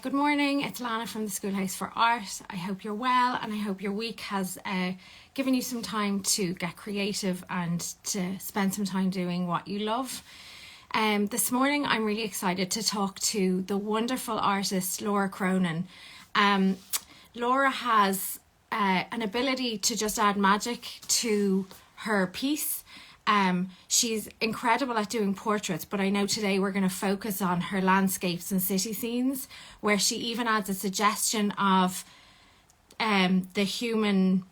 Good morning, it's Lana from the Schoolhouse for Art. I hope you're well and I hope your week has given you some time to get creative and to spend some time doing what you love. This morning I'm really excited to talk to the wonderful artist Laura Cronin. Laura has an ability to just add magic to her piece. She's incredible at doing portraits, but I know today we're going to focus on her landscapes and city scenes, where she even adds a suggestion of the human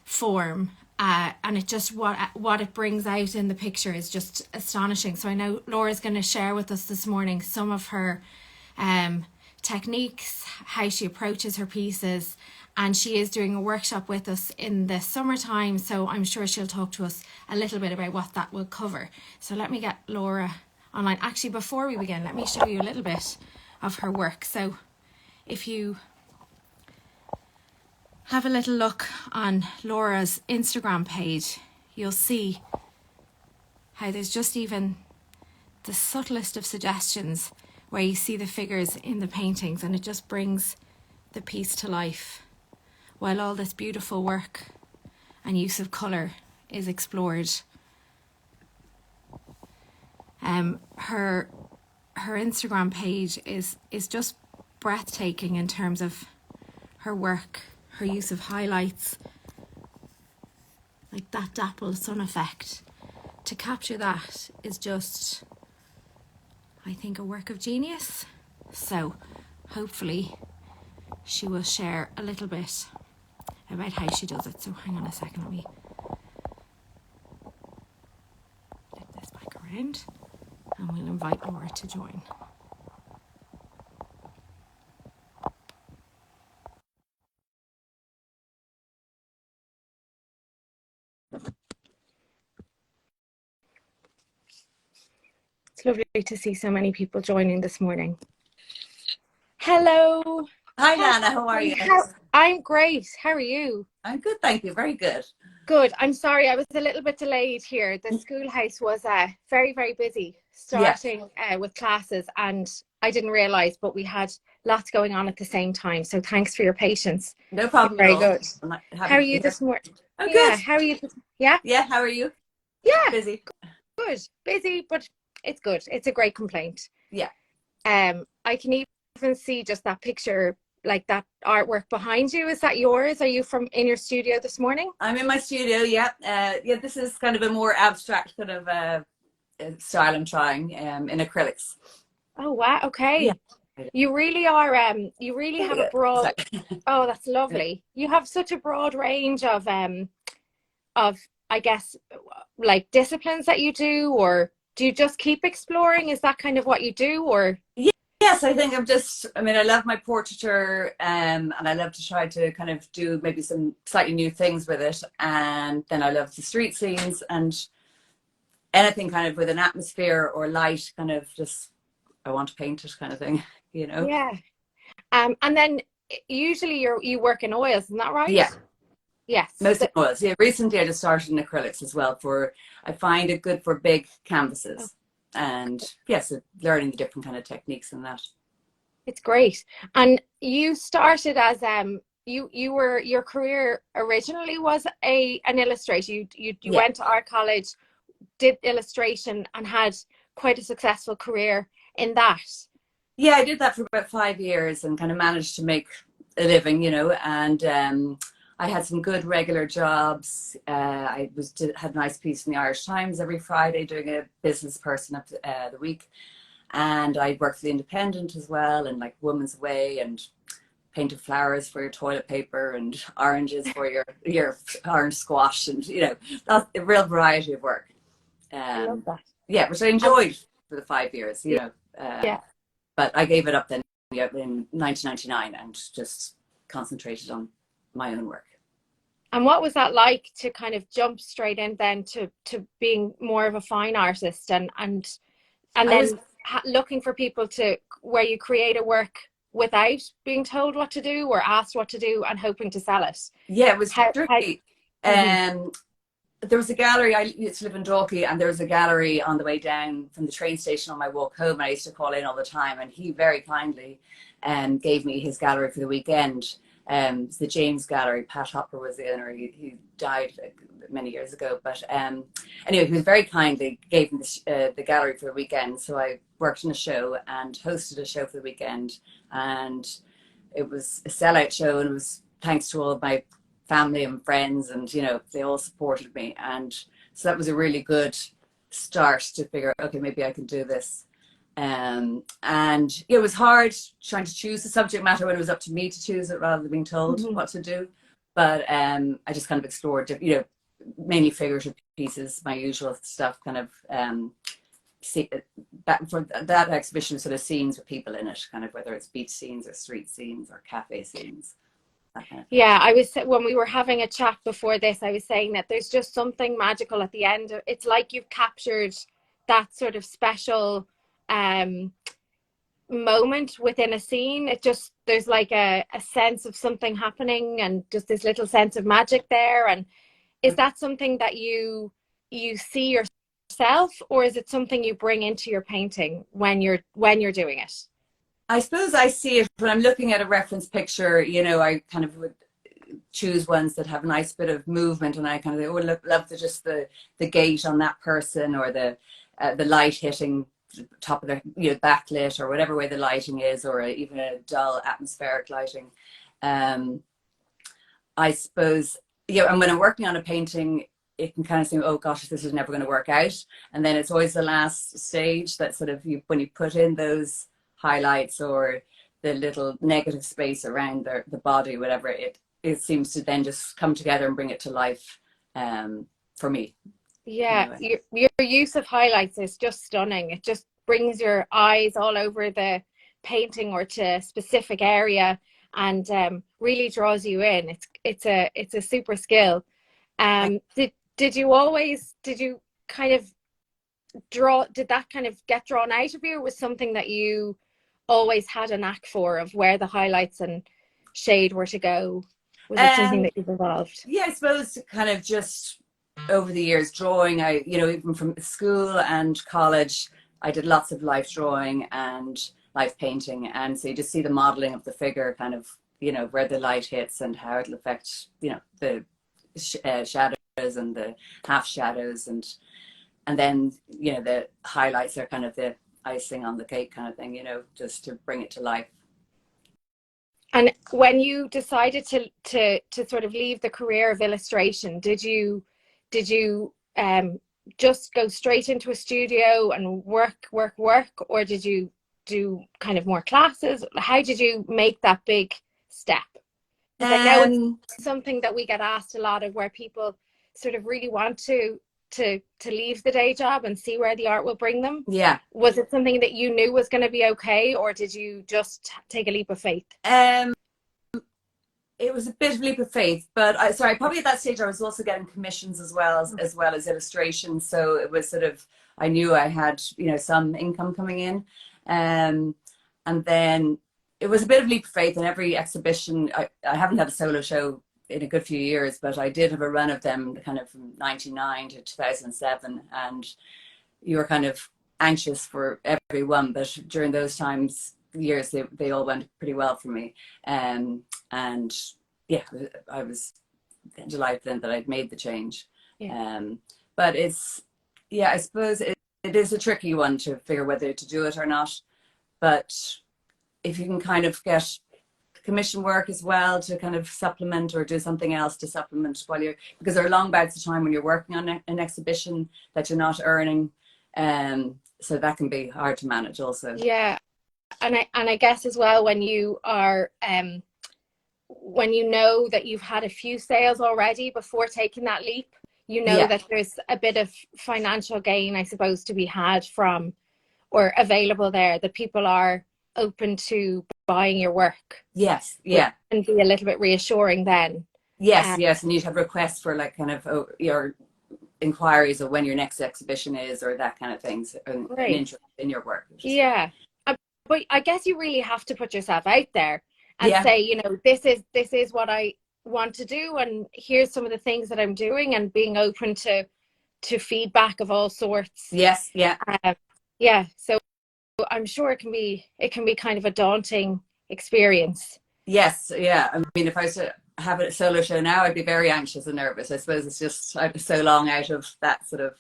form, and it just what it brings out in the picture is just astonishing. So I know Laura's going to share with us this morning some of her techniques, how she approaches her pieces, and she is doing a workshop with us in the summertime, so I'm sure she'll talk to us a little bit about what that will cover. So let me get Laura online. Actually, before we begin, let me show you a little bit of her work. So if you have a little look on Laura's Instagram page, you'll see how there's just even the subtlest of suggestions where you see the figures in the paintings, and it just brings the piece to life, while all this beautiful work and use of colour is explored. Her Instagram page is just breathtaking in terms of her work, her use of highlights, like that dapple sun effect. To capture that is just, I think, a work of genius. So hopefully she will share a little bit about how she does it. So hang on a second, let me flip this back around and we'll invite Laura to join. It's lovely to see so many people joining this morning. Hello. Hi, Lana. How are you? I'm great. How are you? I'm good, thank you. Very good. Good. I'm sorry, I was a little bit delayed here. The schoolhouse was very, very busy starting with classes, and I didn't realise, but we had lots going on at the same time. So thanks for your patience. No problem. Very at all. good. How are you here. this morning? I'm Yeah. good. How are you? Yeah. Yeah. How are you? Yeah. Busy. Good. Busy, but it's good. It's a great complaint. Yeah. I can even see just that picture, like that artwork behind you. Is that yours? Are you in your studio this morning? I'm in my studio. Yeah. This is kind of a more abstract kind of style I'm trying in acrylics. Oh wow. Okay. Yeah. You really are. You really have a broad. Oh, that's lovely. You have such a broad range of I guess, like disciplines that you do, or do you just keep exploring? Is that kind of what you do, or? Yes, I think I love my portraiture, and I love to try to kind of do maybe some slightly new things with it. And then I love the street scenes and anything kind of with an atmosphere or light, kind of just, I want to paint it kind of thing, you know? Yeah. And then usually you work in oils, isn't that right? Yeah. Yes. Most of oils. Yeah. Recently I just started in acrylics as well I find it good for big canvases. And yes, learning the different kind of techniques in that. It's great. And you started as your career originally was an illustrator. You went to art college, did illustration, and had quite a successful career in that. Yeah, I did that for about 5 years and kind of managed to make a living, and I had some good regular jobs. I had a nice piece in the Irish Times every Friday, doing a business person of the week. And I worked for the Independent as well, and like Woman's Way, and painted flowers for your toilet paper and oranges for your orange squash, and that's a real variety of work. I love that. Yeah, which I enjoyed for the 5 years, yeah. But I gave it up then in 1999 and just concentrated on my own work. And what was that like to kind of jump straight in then to being more of a fine artist and then looking for people where you create a work without being told what to do or asked what to do and hoping to sell it? Yeah, it was tricky. there was a gallery. I used to live in Dalkey, and there was a gallery on the way down from the train station on my walk home. And I used to call in all the time, and he very kindly gave me his gallery for the weekend. It's the James Gallery. Pat Hopper was the owner. He died many years ago, but anyway, he was very kindly gave me the gallery for the weekend. So I worked in a show and hosted a show for the weekend, and it was a sellout show, and it was thanks to all of my family and friends, and you know, they all supported me, and so that was a really good start to figure out, okay, maybe I can do this. And it was hard trying to choose the subject matter when it was up to me to choose it rather than being told what to do. But I just kind of explored, you know, mainly figurative pieces, my usual stuff, kind of for that exhibition, sort of scenes with people in it, kind of whether it's beach scenes or street scenes or cafe scenes. Yeah, when we were having a chat before this, I was saying that there's just something magical at the end. It's like you've captured that sort of special moment within a scene. It just, there's like a sense of something happening, and just this little sense of magic there. And is that something that you see yourself, or is it something you bring into your painting when you're doing it? I suppose I see it when I'm looking at a reference picture. You know, I kind of would choose ones that have a nice bit of movement, and I kind of love the gait on that person, or the light hitting the top of their, you know, backlit, or whatever way the lighting is, or even a dull atmospheric lighting. I suppose, you know, and when I'm working on a painting, it can kind of seem, oh gosh, this is never going to work out, and then it's always the last stage that sort of when you put in those highlights or the little negative space around the body, whatever, it seems to then just come together and bring it to life for me. Yeah, anyway. Your use of highlights is just stunning. It just brings your eyes all over the painting or to a specific area, and really draws you in. It's a super skill. Did you kind of did that kind of get drawn out of you, or was something that you always had a knack for, of where the highlights and shade were to go? Was it something that you've evolved? Yeah, I suppose kind of just over the years drawing. I, you know, even from school and college, I did lots of life drawing and life painting, and so you just see the modeling of the figure, kind of, you know, where the light hits and how it'll affect, you know, the shadows and the half shadows, and then, you know, the highlights are kind of the icing on the cake kind of thing, you know, just to bring it to life. And when you decided to sort of leave the career of illustration, did you just go straight into a studio and work, or did you do kind of more classes? How did you make that big step? Because I know it's something that we get asked a lot of, where people sort of really want to leave the day job and see where the art will bring them. Yeah. Was it something that you knew was going to be okay, or did you just take a leap of faith? It was a bit of a leap of faith, but probably at that stage I was also getting commissions as well as illustration. So it was sort of, I knew I had, you know, some income coming in, and then it was a bit of a leap of faith. In every exhibition, I haven't had a solo show in a good few years, but I did have a run of them kind of from 99 to 2007, and you were kind of anxious for everyone, but during those years they all went pretty well for me, and yeah, I was delighted then that I'd made the change. But it's, yeah, I suppose it is a tricky one to figure whether to do it or not, but if you can kind of get commission work as well to kind of supplement, or do something else to supplement while you're, because there are long bouts of time when you're working on an exhibition that you're not earning, so that can be hard to manage also. Yeah, and I guess as well, when you are when you know that you've had a few sales already before taking that leap, you know that there's a bit of financial gain, I suppose, to be had from, or available there, that people are open to buying your work. Yes, yeah. And be a little bit reassuring then. Yes, and you'd have requests for like kind of your inquiries of when your next exhibition is, or that kind of things, an interest in your work. Yeah, but I guess you really have to put yourself out there and say, you know, this is what I want to do, and here's some of the things that I'm doing, and being open to feedback of all sorts. Yes, yeah. Yeah, so I'm sure it can be kind of a daunting experience. Yes, yeah. I mean, if I was to have a solo show now, I'd be very anxious and nervous. I suppose it's just I'm so long out of that sort of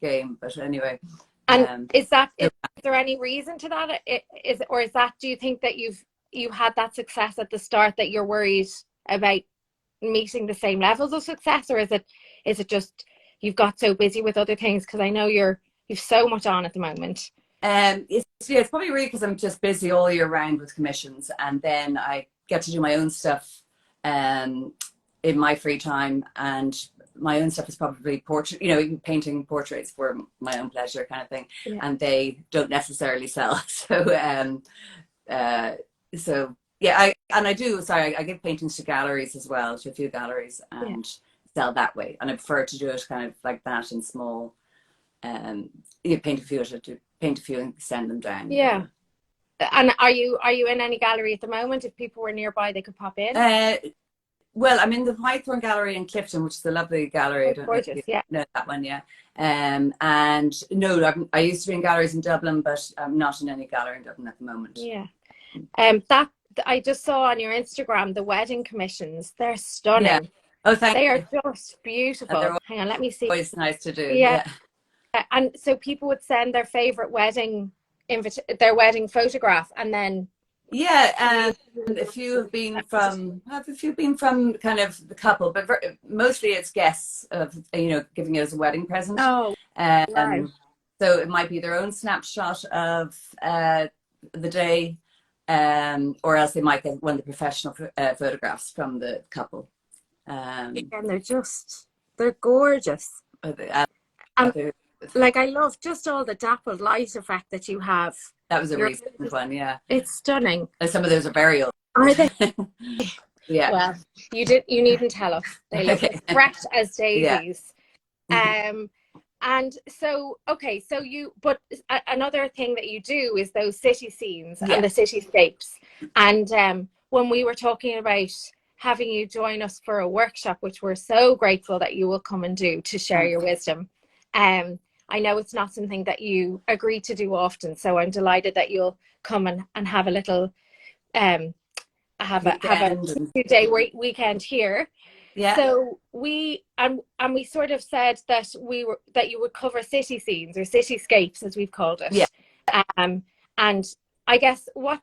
game. But anyway. And is there any reason to that? Is that, do you think that you had that success at the start that you're worried about meeting the same levels of success, or is it just you've got so busy with other things? Because I know you've so much on at the moment. It's probably really because I'm just busy all year round with commissions, and then I get to do my own stuff in my free time, and my own stuff is probably portrait, even painting portraits for my own pleasure kind of thing. Yeah. And they don't necessarily sell. So yeah, I give paintings to galleries as well, to a few galleries, and sell that way. And I prefer to do it kind of like that in small, paint a few and send them down. Yeah. And are you in any gallery at the moment? If people were nearby, they could pop in. Well, I'm in the Whitethorn Gallery in Clifton, which is a lovely gallery. Oh, gorgeous, yeah. Know that one, yeah. And no, I used to be in galleries in Dublin, but I'm not in any gallery in Dublin at the moment. Yeah. That I just saw on your Instagram, the wedding commissions. They're stunning. Yeah. Oh, thank you. They are just beautiful. Hang on, let me see. Always nice to do. Yeah. And so people would send their favorite their wedding photograph, and then and a few have been from kind of the couple, but mostly it's guests of giving it as a wedding present. Oh, right. So it might be their own snapshot of the day, or else they might get one of the professional photographs from the couple. And they're gorgeous. Like, I love just all the dappled light effect that you have. That was a recent one, yeah. It's stunning. Some of those are very old. Are they? Yeah. Well, you didn't tell us. They look as fresh as daisies. Yeah. And so, but another thing that you do is those city scenes and the cityscapes. And when we were talking about having you join us for a workshop, which we're so grateful that you will come and do to share your wisdom. I know it's not something that you agree to do often, so I'm delighted that you'll come and have a little have a 2-day weekend here. Yeah. So we sort of said that you would cover city scenes or cityscapes, as we've called it. Yeah. And I guess what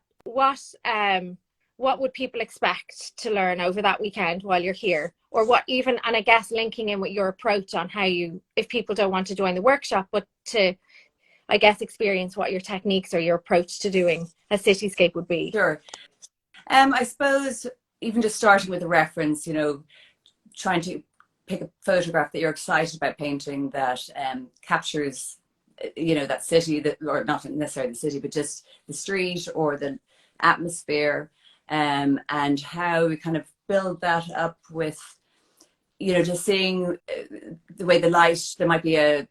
would people expect to learn over that weekend while you're here? Or and I guess linking in with your approach on how if people don't want to join the workshop, but to, I guess, experience what your techniques or your approach to doing a cityscape would be. Sure. I suppose even just starting with a reference, trying to pick a photograph that you're excited about painting that captures, that city, or not necessarily the city, but just the street or the atmosphere, and how we kind of build that up with, just seeing the way the light, there might be a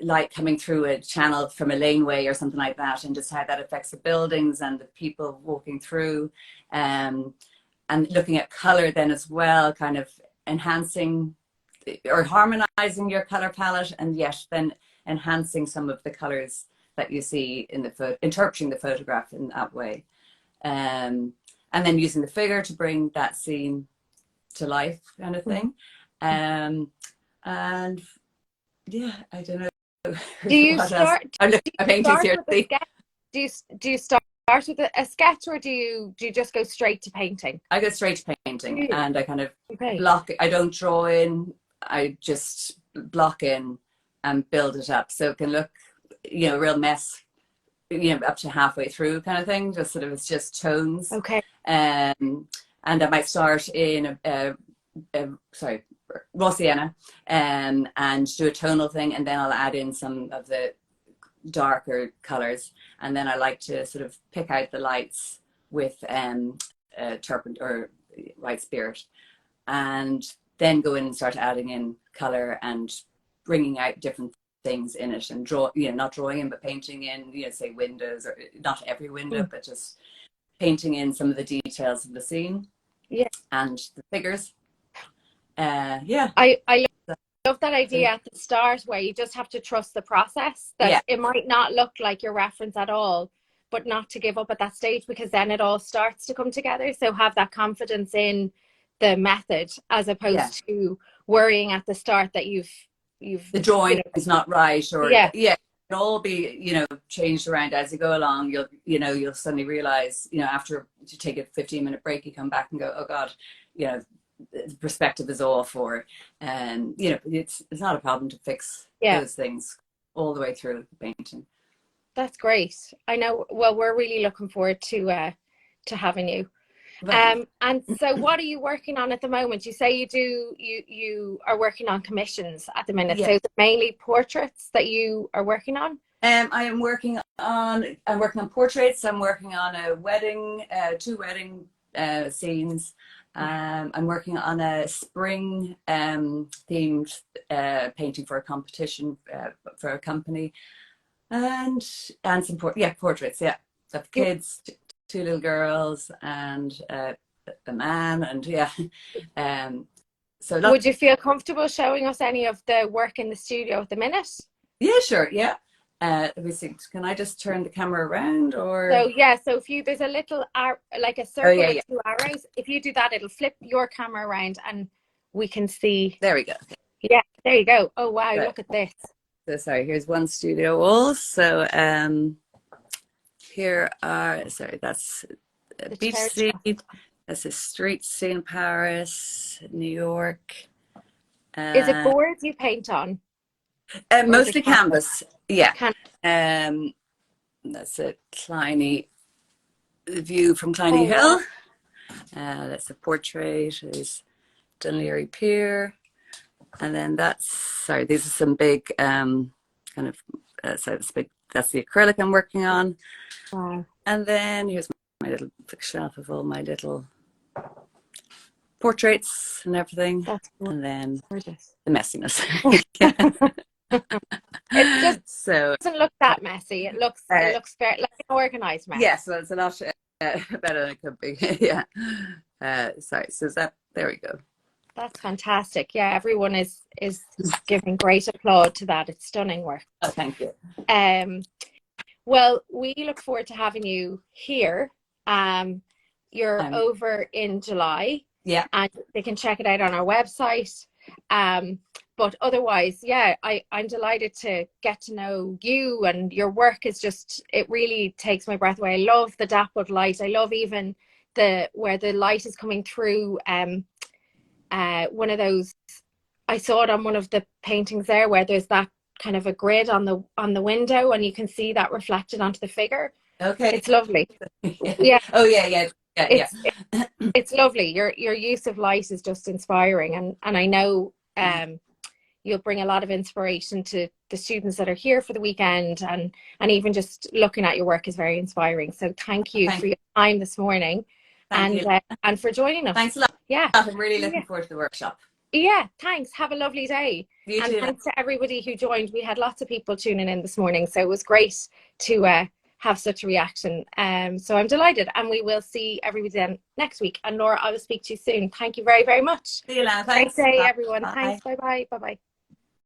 light coming through a channel from a laneway or something like that, and just how that affects the buildings and the people walking through, and looking at color then as well, kind of enhancing or harmonizing your color palette, and yet then enhancing some of the colors that you see in interpreting the photograph in that way. And then using the figure to bring that scene to life, kind of thing. And yeah, I don't know. Do you start? I'm looking at paintings here. Do you start with a sketch, or do you just go straight to painting? I go straight to painting, and I kind of block. I don't draw in. I just block in and build it up, so it can look, a real mess, up to halfway through, kind of thing. Just sort of, it's just tones. Okay. And I might start in raw sienna, and do a tonal thing, and then I'll add in some of the darker colors, and then I like to sort of pick out the lights with turpentine or white spirit, and then go in and start adding in color and bringing out different things in it, and draw, not drawing in, but painting in, say windows, or not every window, but just painting in some of the details of the scene, and the figures. Yeah. I love that idea at the start where you just have to trust the process, that it might not look like your reference at all, but not to give up at that stage, because then it all starts to come together. So have that confidence in the method, as opposed to worrying at the start that you've the drawing is not right, or it'll all be, you know, changed around as you go along. You'll suddenly realize, you know, after you take a 15-minute break, you come back and go, oh God, you know, the perspective is off, or you know, it's not a problem to fix those things all the way through the painting. That's great. I know. Well, we're really looking forward to having you. And so what are you working on at the moment? You say you are working on commissions at the minute. So is it mainly portraits that you are working on? I'm working on portraits. I'm working on a wedding, 2 wedding scenes. I'm working on a spring themed painting for a competition for a company, and some portraits, of kids, 2 little girls and a man, and so would you feel comfortable showing us any of the work in the studio at the minute? Yeah, sure. Yeah. Let me see. Can I just turn the camera around, or? So if there's a little like a circle with 2 arrows. If you do that, it'll flip your camera around and we can see. There we go. Yeah, there you go. Oh wow, look at this. So sorry, here's one studio wall. So here are, that's a beach scene. That's a street scene in Paris, New York. Is it boards you paint on? Mostly canvas. Yeah. That's a Kleiny view from Kleiny Hill. That's a portrait. There's Dunleary Pier. And then these are some big kind of, that's the acrylic I'm working on. Wow. And then here's my little bookshelf of all my little portraits and everything. That's gorgeous. And then gorgeous. The messiness. It just doesn't look that messy. It looks very like an organized mess. Yes, well, it's a lot better than it could be. Yeah. Sorry. So there we go. That's fantastic. Yeah, everyone is giving great applaud to that. It's stunning work. Oh, thank you. Well, we look forward to having you here. You're over in July. Yeah. And they can check it out on our website. But otherwise, I'm delighted to get to know you, and your work is just, it really takes my breath away. I love the dappled light. I love even where the light is coming through. One of those, I saw it on one of the paintings there, where there's that kind of a grid on the window, and you can see that reflected onto the figure. Okay. It's lovely. Yeah. Oh yeah. It's lovely. Your use of light is just inspiring, and I know you'll bring a lot of inspiration to the students that are here for the weekend, and even just looking at your work is very inspiring. So thank you for your time this morning, and for joining us. Thanks a lot. Yeah, I'm really looking forward to the workshop. Yeah, thanks. Have a lovely day. You and too. Thanks to everybody who joined. We had lots of people tuning in this morning, so it was great to have such a reaction. So I'm delighted, and we will see everybody then next week. And Laura, I will speak to you soon. Thank you very, very much. See you, Lana. Thanks. Great day, everyone. Thanks. Bye-bye. Bye-bye.